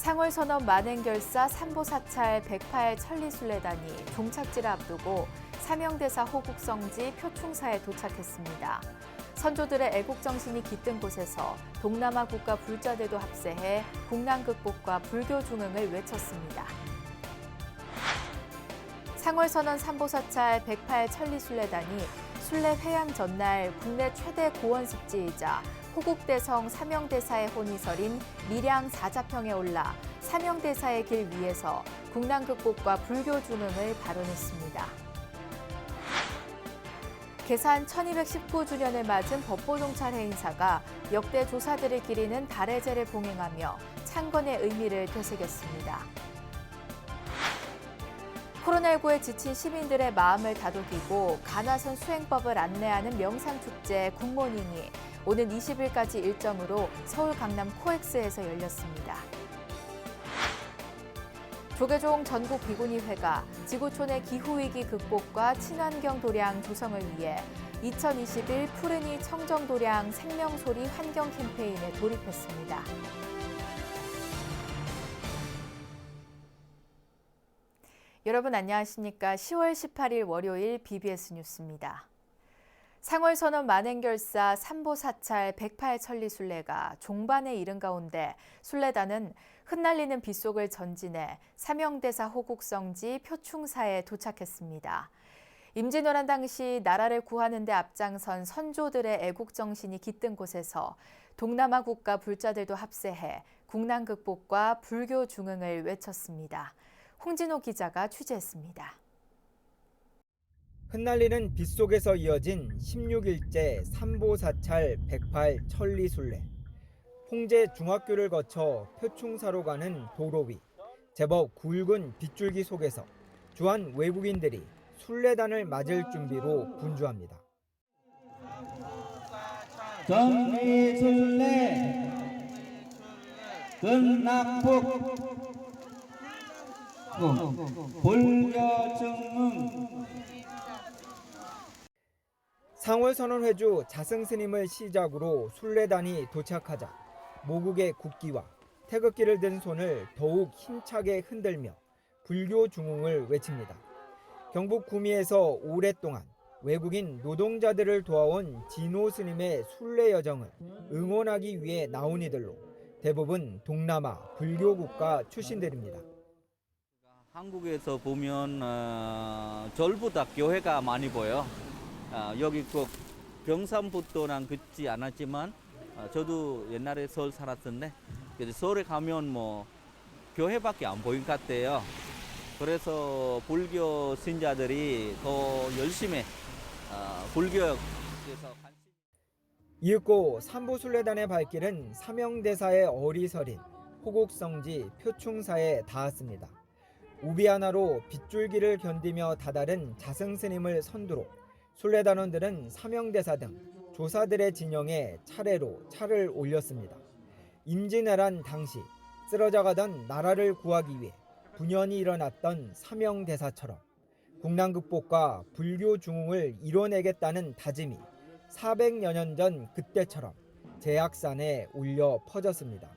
상월선언 만행결사 삼보사찰 108 천리순례단이 종착지를 앞두고 사명대사 호국성지 표충사에 도착했습니다. 선조들의 애국정신이 깃든 곳에서 동남아 국가 불자들도 합세해 국난 극복과 불교 중흥을 외쳤습니다. 상월선언 삼보사찰 108 천리순례단이 순례 회양 전날 국내 최대 고원습지이자 호국대성 사명대사의 혼이설인 밀양 사자평에 올라 사명대사의 길 위에서 국난 극복과 불교 중흥을 발언했습니다. 개산 1219주년을 맞은 법보종찰 해인사가 역대 조사들을 기리는 달해제를 봉행하며 창건의 의미를 되새겼습니다. 코로나19에 지친 시민들의 마음을 다독이고 간화선 수행법을 안내하는 명상축제 굿모닝이 오는 20일까지 일정으로 서울 강남 코엑스에서 열렸습니다. 조계종 전국비구니회가 지구촌의 기후위기 극복과 친환경 도량 조성을 위해 2021 푸르니 청정도량 생명소리 환경 캠페인에 돌입했습니다. 여러분 안녕하십니까? 10월 18일 월요일 BBS 뉴스입니다. 상월선언 만행결사 삼보사찰 108 천리순례가 종반에 이른 가운데 순례단은 흩날리는 빗속을 전진해 사명대사 호국성지 표충사에 도착했습니다. 임진왜란 당시 나라를 구하는 데 앞장선 선조들의 애국정신이 깃든 곳에서 동남아 국가 불자들도 합세해 국난 극복과 불교 중흥을 외쳤습니다. 홍진호 기자가 취재했습니다. 흩날리는 빗속에서 이어진 16일째 삼보사찰 108 천리순례. 홍제 중학교를 거쳐 표충사로 가는 도로 위 제법 굵은 빗줄기 속에서 주한 외국인들이 순례단을 맞을 준비로 분주합니다. 정리순례 근낙북 불교증흥 상월선언회주 자승스님을 시작으로 순례단이 도착하자 모국의 국기와 태극기를 든 손을 더욱 힘차게 흔들며 불교 중흥을 외칩니다. 경북 구미에서 오랫동안 외국인 노동자들을 도와온 진호 스님의 순례 여정을 응원하기 위해 나온 이들로 대부분 동남아 불교 국가 출신들입니다. 한국에서 보면 절보다 교회가 많이 보여. 여기 꼭 경상북도랑 그렇지 않았지만 저도 옛날에 서울 살았었는데 서울에 가면 뭐 교회밖에 안 보인 것 같아요. 그래서 불교 신자들이 더 열심히 불교에 대해서 관심. 이윽고 삼보순례단의 발길은 사명대사의 어리설인 호국성지 표충사에 닿았습니다. 우비 하나로 빗줄기를 견디며 다다른 자승스님을 선두로 순례단원들은 사명대사 등 조사들의 진영에 차례로 차를 올렸습니다. 임진왜란 당시 쓰러져가던 나라를 구하기 위해 분연이 일어났던 사명대사처럼 국난 극복과 불교 중흥을 이뤄내겠다는 다짐이 400여 년 전 그때처럼 제약산에 울려 퍼졌습니다.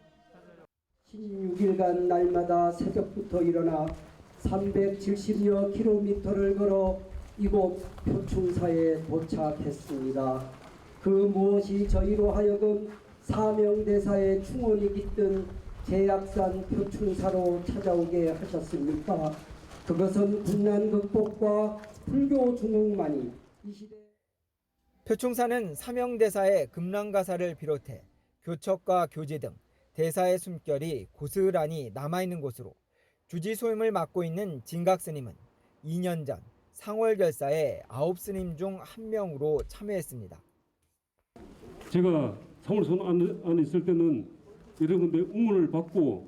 16일간 날마다 새벽부터 일어나 370여 킬로미터를 걸어 이곳 표충사에 도착했습니다. 그 무엇이 저희로 하여금 사명대사의 충원이 깃든 제약산 표충사로 찾아오게 하셨습니까? 그것은 국난 극복과 불교 중흥만이 이 시대. 표충사는 사명대사의 금랑가사를 비롯해 교척과 교지 등 대사의 숨결이 고스란히 남아있는 곳으로 주지 소임을 맡고 있는 진각스님은 2년 전 상월결사의 9스님 중 한 명으로 참여했습니다. 제가 상월선 안에 있을 때는 여러분들 응원을 받고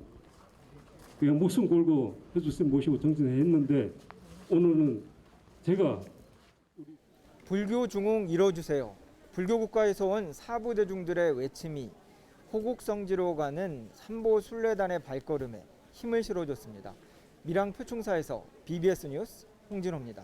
그냥 목숨 걸고 해주쌤 모시고 정진했는데 오늘은 제가 불교 중흥 이뤄주세요. 불교 국가에서 온 사부 대중들의 외침이 호국성지로 가는 삼보순례단의 발걸음에 힘을 실어줬습니다. 밀양 표충사에서 BBS 뉴스 홍진호입니다.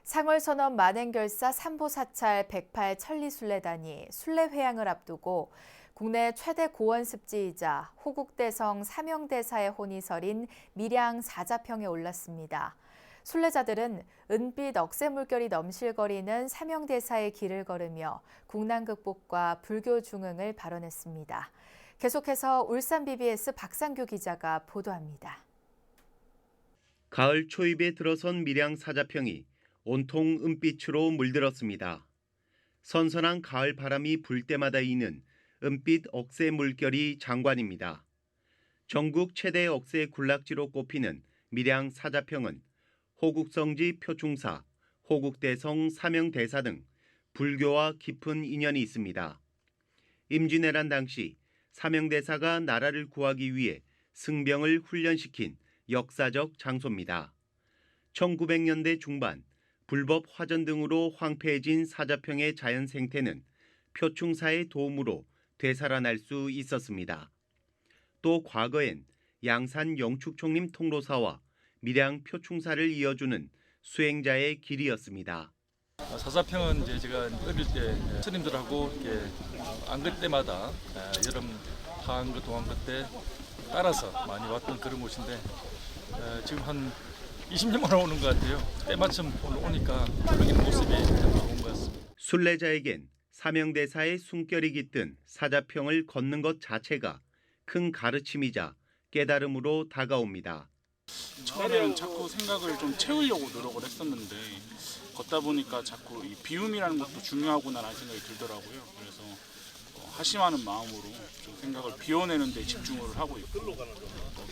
상월선언 만행결사 삼보사찰 108 천리순례단이 순례회양을 앞두고 국내 최대 고원 습지이자 호국대성 사명대사의 혼이 서린 밀양 사자평에 올랐습니다. 순례자들은 은빛 억새 물결이 넘실거리는 사명대사의 길을 걸으며 국난 극복과 불교 중흥을 발언했습니다. 계속해서 울산 BBS 박상규 기자가 보도합니다. 가을 초입에 들어선 밀양 사자평이 온통 은빛으로 물들었습니다. 선선한 가을 바람이 불 때마다 이는 은빛 억새 물결이 장관입니다. 전국 최대 억새 군락지로 꼽히는 밀양 사자평은 호국성지 표충사, 호국대성 사명대사 등 불교와 깊은 인연이 있습니다. 임진왜란 당시 사명대사가 나라를 구하기 위해 승병을 훈련시킨 역사적 장소입니다. 1900년대 중반 불법 화전 등으로 황폐해진 사자평의 자연 생태는 표충사의 도움으로 되살아날 수 있었습니다. 또 과거엔 양산 영축총림 통로사와 밀양 표충사를 이어주는 수행자의 길이었습니다. 사자평은 이제 제가 어릴 때 스님들하고 이렇게 안긋 때마다 여름 하안긋 동안긋 때 따라서 많이 왔던 그런 곳인데 지금 한 20년 만에 오는 것 같아요. 때마침 오늘 오니까 그런 모습이 참 좋은 것 같습니다. 순례자에겐 사명대사의 숨결이 깃든 사자평을 걷는 것 자체가 큰 가르침이자 깨달음으로 다가옵니다. 처음에는 자꾸 생각을 좀 채우려고 노력을 했었는데 걷다 보니까 자꾸 이 비움이라는 것도 중요하구나라는 생각이 들더라고요. 그래서 하심하는 마음으로 좀 생각을 비워내는 데 집중을 하고 있고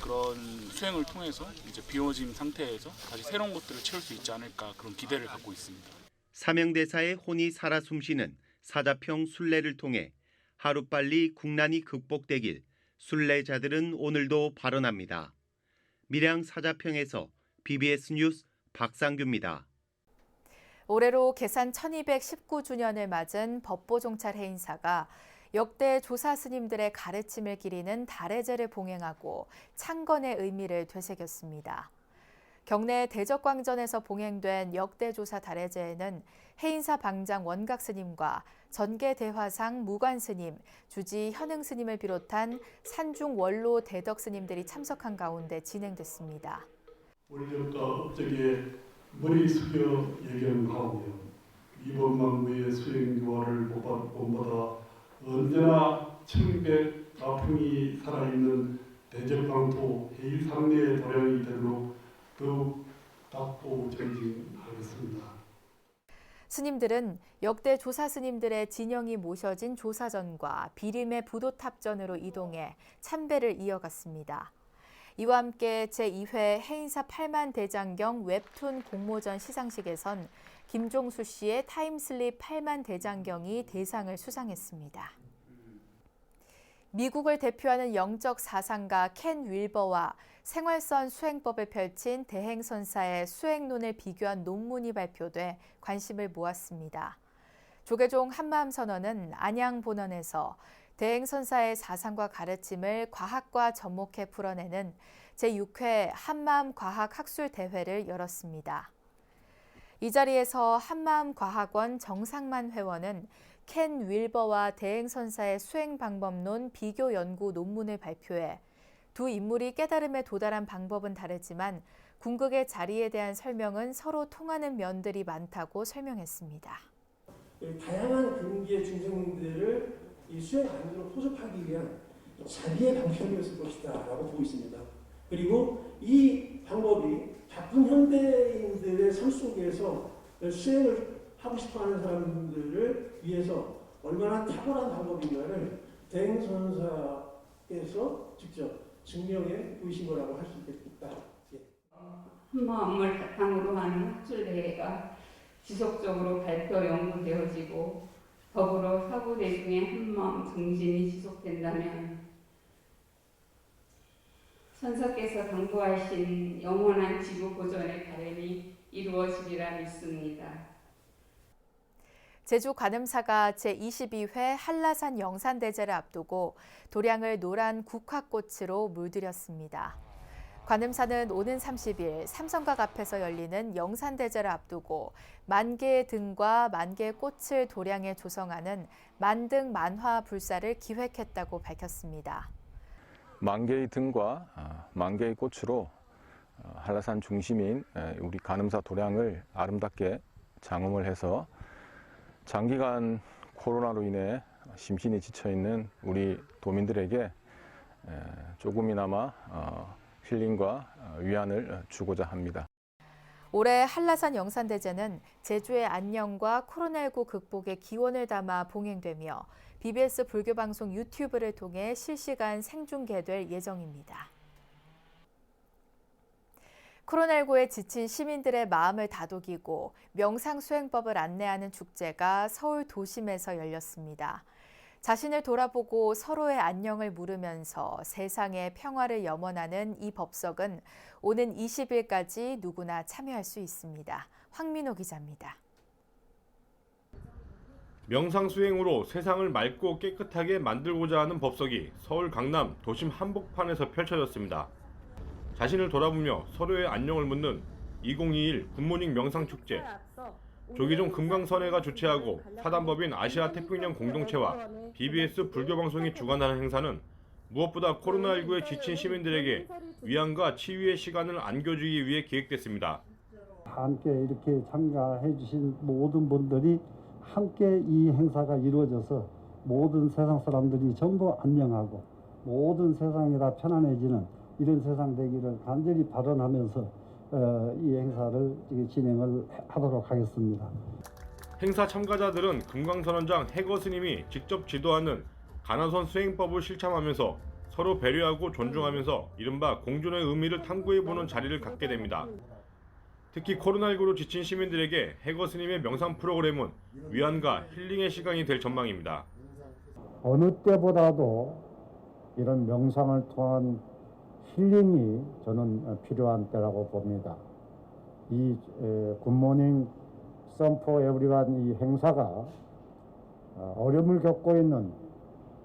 그런 수행을 통해서 이제 비워진 상태에서 다시 새로운 것들을 채울 수 있지 않을까 그런 기대를 갖고 있습니다. 사명대사의 혼이 살아 숨쉬는 사자평 순례를 통해 하루빨리 국난이 극복되길 순례자들은 오늘도 발언합니다. 밀양 사자평에서 BBS 뉴스 박상규입니다. 올해로 개산 1219주년을 맞은 법보종찰 해인사가 역대 조사 스님들의 가르침을 기리는 달해제를 봉행하고 창건의 의미를 되새겼습니다. 경내 대적광전에서 봉행된 역대 조사 달해제에는 해인사 방장 원각 스님과 전계대화상 무관 스님, 주지 현흥 스님을 비롯한 산중 원로 대덕 스님들이 참석한 가운데 진행됐습니다. 원력과 업적에 머리 숙여 예경하오며 이번 만무의 수행교화를 본받아 언제나 청백 가풍이 살아있는 대적광토 해일상례의 도량이 되도록 더욱 답보 정진하겠습니다. 스님들은 역대 조사 스님들의 진영이 모셔진 조사전과 비림의 부도탑전으로 이동해 참배를 이어갔습니다. 이와 함께 제2회 해인사 8만 대장경 웹툰 공모전 시상식에선 김종수 씨의 타임슬립 8만 대장경이 대상을 수상했습니다. 미국을 대표하는 영적 사상가 켄 윌버와 생활선 수행법을 펼친 대행선사의 수행론을 비교한 논문이 발표돼 관심을 모았습니다. 조계종 한마음선언은 안양본원에서 대행선사의 사상과 가르침을 과학과 접목해 풀어내는 제6회 한마음과학학술대회를 열었습니다. 이 자리에서 한마음과학원 정상만 회원은 켄 윌버와 대행선사의 수행방법론 비교 연구 논문을 발표해 두 인물이 깨달음에 도달한 방법은 다르지만 궁극의 자리에 대한 설명은 서로 통하는 면들이 많다고 설명했습니다. 다양한 근기의 중생들을 이 수행 안으로 포섭하기 위한 자비의 방편이었을 것이다 라고 보고 있습니다. 그리고 이 방법이 바쁜 현대인들의 삶 속에서 수행을 하고 싶어하는 사람들을 위해서 얼마나 탁월한 방법인가를 대행선사께서 직접 증명해 보이신 거라고 할 수 있겠다. 한마음을 바탕으로 하는 학술대회가 지속적으로 발표 연구되어지고 더불어 사고대중의 한마음 정신이 지속된다면 선사께서 당부하신 영원한 지구 보존의 바람이 이루어지리라 믿습니다. 제주 관음사가 제22회 한라산 영산대제를 앞두고 도량을 노란 국화꽃으로 물들였습니다. 관음사는 오는 30일 삼성각 앞에서 열리는 영산대제를 앞두고 만 개의 등과 만 개의 꽃을 도량에 조성하는 만등 만화 불사를 기획했다고 밝혔습니다. 만 개의 등과 만 개의 꽃으로 한라산 중심인 우리 관음사 도량을 아름답게 장엄을 해서 장기간 코로나로 인해 심신이 지쳐있는 우리 도민들에게 조금이나마 힐링과 위안을 주고자 합니다. 올해 한라산 영산대제는 제주의 안녕과 코로나19 극복의 기원을 담아 봉행되며 BBS 불교방송 유튜브를 통해 실시간 생중계될 예정입니다. 코로나19에 지친 시민들의 마음을 다독이고 명상수행법을 안내하는 축제가 서울 도심에서 열렸습니다. 자신을 돌아보고 서로의 안녕을 물으면서 세상의 평화를 염원하는 이 법석은 오는 20일까지 누구나 참여할 수 있습니다. 황민호 기자입니다. 명상수행으로 세상을 맑고 깨끗하게 만들고자 하는 법석이 서울 강남 도심 한복판에서 펼쳐졌습니다. 자신을 돌아보며 서로의 안녕을 묻는 2021 굿모닝 명상축제. 조기종 금강선회가 주최하고 사단법인 아시아태평양 공동체와 BBS 불교방송이 주관하는 행사는 무엇보다 코로나19에 지친 시민들에게 위안과 치유의 시간을 안겨주기 위해 기획됐습니다. 함께 이렇게 참가해 주신 모든 분들이 함께 이 행사가 이루어져서 모든 세상 사람들이 전부 안녕하고 모든 세상이 다 편안해지는 이런 세상 되기를 간절히 발언하면서 이 행사를 진행을 하도록 하겠습니다. 행사 참가자들은 금강선원장 해거 스님이 직접 지도하는 가나선 수행법을 실천하면서 서로 배려하고 존중하면서 이른바 공존의 의미를 탐구해보는 자리를 갖게 됩니다. 특히 코로나19로 지친 시민들에게 해거 스님의 명상 프로그램은 위안과 힐링의 시간이 될 전망입니다. 어느 때보다도 이런 명상을 통한 힐링이 저는 필요한 때라고 봅니다. 이 굿모닝 썬포 에브리원 이 행사가 어려움을 겪고 있는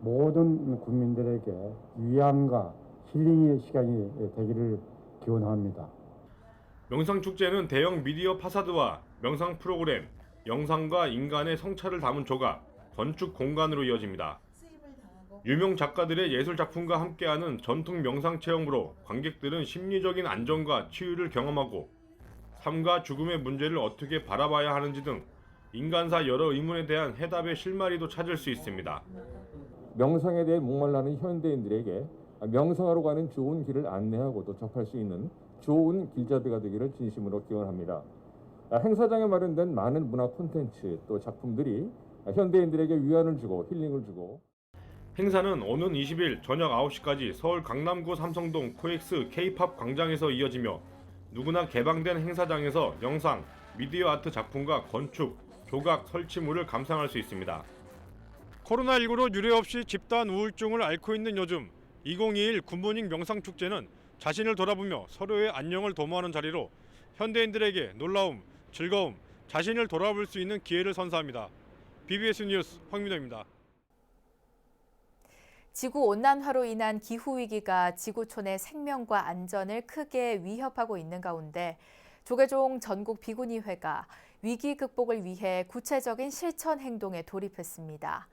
모든 국민들에게 위안과 힐링의 시간이 되기를 기원합니다. 명상축제는 대형 미디어 파사드와 명상 프로그램, 영상과 인간의 성찰을 담은 조각, 건축 공간으로 이어집니다. 유명 작가들의 예술 작품과 함께하는 전통 명상 체험으로 관객들은 심리적인 안정과 치유를 경험하고 삶과 죽음의 문제를 어떻게 바라봐야 하는지 등 인간사 여러 의문에 대한 해답의 실마리도 찾을 수 있습니다. 명상에 대해 목말라는 현대인들에게 명상하러 가는 좋은 길을 안내하고 또 접할 수 있는 좋은 길잡이가 되기를 진심으로 기원합니다. 행사장에 마련된 많은 문화 콘텐츠 또 작품들이 현대인들에게 위안을 주고 힐링을 주고 행사는 오는 20일 저녁 9시까지 서울 강남구 삼성동 코엑스 K-팝 광장에서 이어지며 누구나 개방된 행사장에서 영상, 미디어 아트 작품과 건축, 조각, 설치물을 감상할 수 있습니다. 코로나19로 유례 없이 집단 우울증을 앓고 있는 요즘 2021 굿모닝 명상축제는 자신을 돌아보며 서로의 안녕을 도모하는 자리로 현대인들에게 놀라움, 즐거움, 자신을 돌아볼 수 있는 기회를 선사합니다. BBS 뉴스 황민호입니다. 지구온난화로 인한 기후위기가 지구촌의 생명과 안전을 크게 위협하고 있는 가운데 조계종 전국 비구니회가 위기 극복을 위해 구체적인 실천 행동에 돌입했습니다.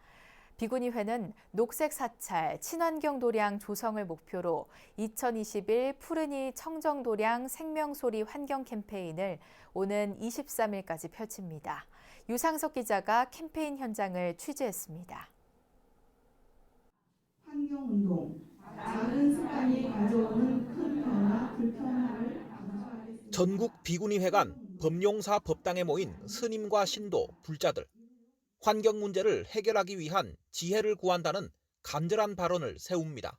비구니회는 녹색 사찰, 친환경 도량 조성을 목표로 2021 푸르니 청정도량 생명소리 환경 캠페인을 오는 23일까지 펼칩니다. 유상석 기자가 캠페인 현장을 취재했습니다. 환경운동, 작은 습관이 가져오는 큰 변화, 불편함을 감수하겠습니다. 전국 비구니회관 법용사 법당에 모인 스님과 신도, 불자들. 환경 문제를 해결하기 위한 지혜를 구한다는 간절한 발언을 세웁니다.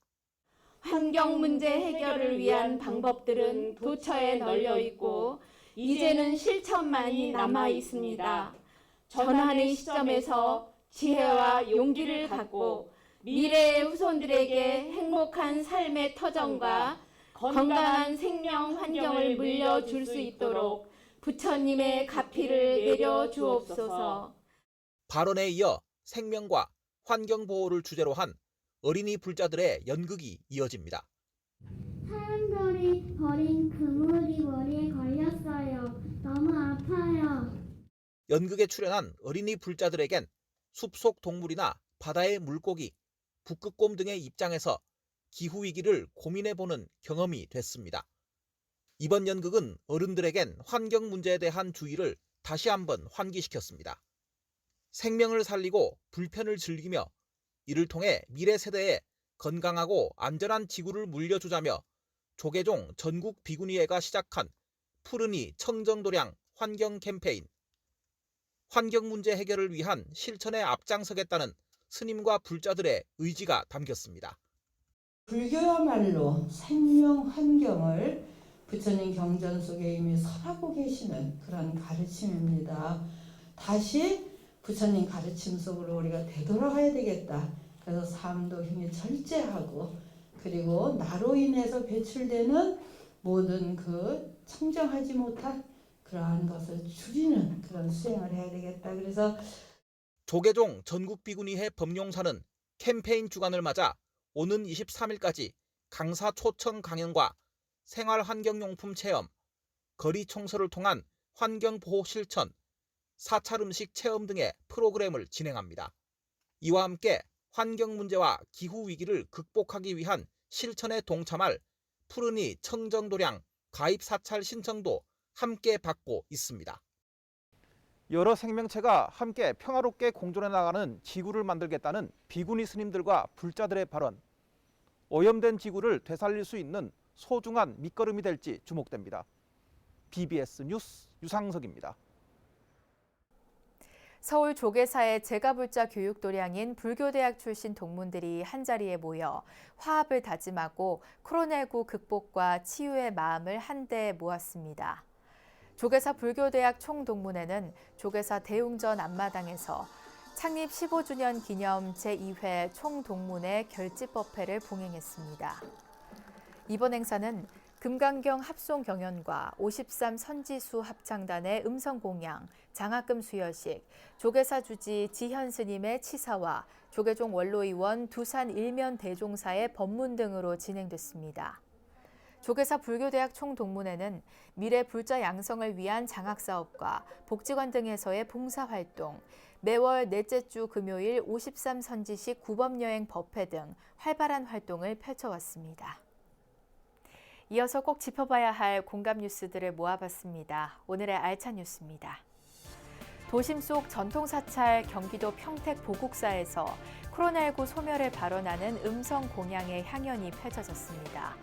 환경 문제 해결을 위한 방법들은 도처에 널려 있고 이제는 실천만이 남아 있습니다. 전하는 시점에서 지혜와 용기를 갖고 미래의 후손들에게 행복한 삶의 터전과 건강한 생명 환경을 물려줄 수 있도록 부처님의 가피를 내려 주옵소서. 발언에 이어 생명과 환경 보호를 주제로 한 어린이 불자들의 연극이 이어집니다. 사람들이 아버지 버린 그물이 머리에 걸렸어요. 너무 아파요. 연극에 출연한 어린이 불자들에겐 숲속 동물이나 바다의 물고기, 북극곰 등의 입장에서 기후위기를 고민해보는 경험이 됐습니다. 이번 연극은 어른들에겐 환경 문제에 대한 주의를 다시 한번 환기시켰습니다. 생명을 살리고 불편을 즐기며 이를 통해 미래 세대에 건강하고 안전한 지구를 물려주자며 조계종 전국 비구니회가 시작한 푸르니 청정도량 환경 캠페인. 환경 문제 해결을 위한 실천에 앞장서겠다는 스님과 불자들의 의지가 담겼습니다. 불교야말로 생명 환경을 부처님 경전 속에 이미 설하고 계시는 그런 가르침입니다. 다시 부처님 가르침 속으로 우리가 되돌아가야 되겠다. 그래서 삶도 힘이 절제하고 그리고 나로 인해서 배출되는 모든 그 청정하지 못한 그러한 것을 줄이는 그런 수행을 해야 되겠다. 그래서 조계종 전국비구니회 법룡사는 캠페인 주간을 맞아 오는 23일까지 강사 초청 강연과 생활환경용품 체험, 거리 청소를 통한 환경보호 실천, 사찰 음식 체험 등의 프로그램을 진행합니다. 이와 함께 환경 문제와 기후 위기를 극복하기 위한 실천에 동참할 푸르니 청정도량 가입 사찰 신청도 함께 받고 있습니다. 여러 생명체가 함께 평화롭게 공존해 나가는 지구를 만들겠다는 비구니 스님들과 불자들의 발언. 오염된 지구를 되살릴 수 있는 소중한 밑거름이 될지 주목됩니다. BBS 뉴스 유상석입니다. 서울 조계사의 제가불자 교육도량인 불교대학 출신 동문들이 한자리에 모여 화합을 다짐하고 코로나19 극복과 치유의 마음을 한데 모았습니다. 조계사 불교대학 총동문회는 조계사 대웅전 앞마당에서 창립 15주년 기념 제2회 총동문회 결집법회를 봉행했습니다. 이번 행사는 금강경 합송경연과 53 선지수 합창단의 음성공양, 장학금 수여식, 조계사 주지 지현 스님의 치사와 조계종 원로의원 두산 일면 대종사의 법문 등으로 진행됐습니다. 조계사 불교대학 총동문회는 미래 불자 양성을 위한 장학사업과 복지관 등에서의 봉사활동, 매월 넷째 주 금요일 53 선지식 구법여행 법회 등 활발한 활동을 펼쳐왔습니다. 이어서 꼭 짚어봐야 할 공감 뉴스들을 모아봤습니다. 오늘의 알찬 뉴스입니다. 도심 속 전통사찰 경기도 평택 보국사에서 코로나19 소멸을 발언하는 음성 공양의 향연이 펼쳐졌습니다.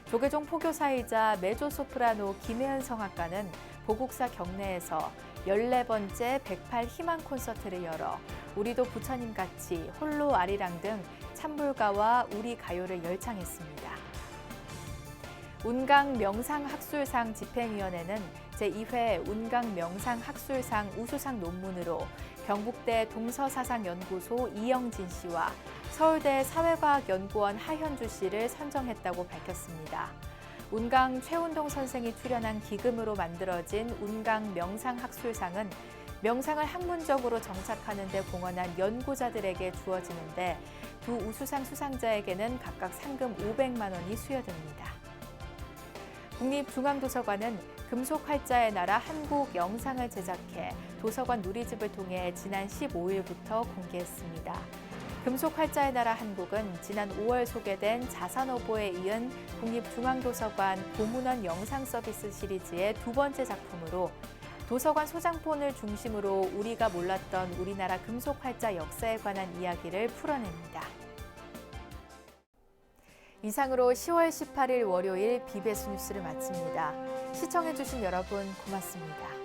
조계종 포교사이자 메조소프라노 김혜은 성악가는 보국사 경내에서 14번째 108 희망 콘서트를 열어 우리도 부처님같이 홀로 아리랑 등 찬불가와 우리 가요를 열창했습니다. 운강 명상학술상 집행위원회는 제2회 운강 명상학술상 우수상 논문으로 경북대 동서사상연구소 이영진 씨와 서울대 사회과학연구원 하현주 씨를 선정했다고 밝혔습니다. 운강 최운동 선생이 출연한 기금으로 만들어진 운강 명상학술상은 명상을 학문적으로 정착하는 데 공헌한 연구자들에게 주어지는데 두 우수상 수상자에게는 각각 상금 500만 원이 수여됩니다. 국립중앙도서관은 금속활자의 나라 한국 영상을 제작해 도서관 누리집을 통해 지난 15일부터 공개했습니다. 금속활자의 나라 한국은 지난 5월 소개된 자산어보에 이은 국립중앙도서관 고문원 영상 서비스 시리즈의 두 번째 작품으로 도서관 소장본을 중심으로 우리가 몰랐던 우리나라 금속활자 역사에 관한 이야기를 풀어냅니다. 이상으로 10월 18일 월요일 BBS 뉴스를 마칩니다. 시청해주신 여러분 고맙습니다.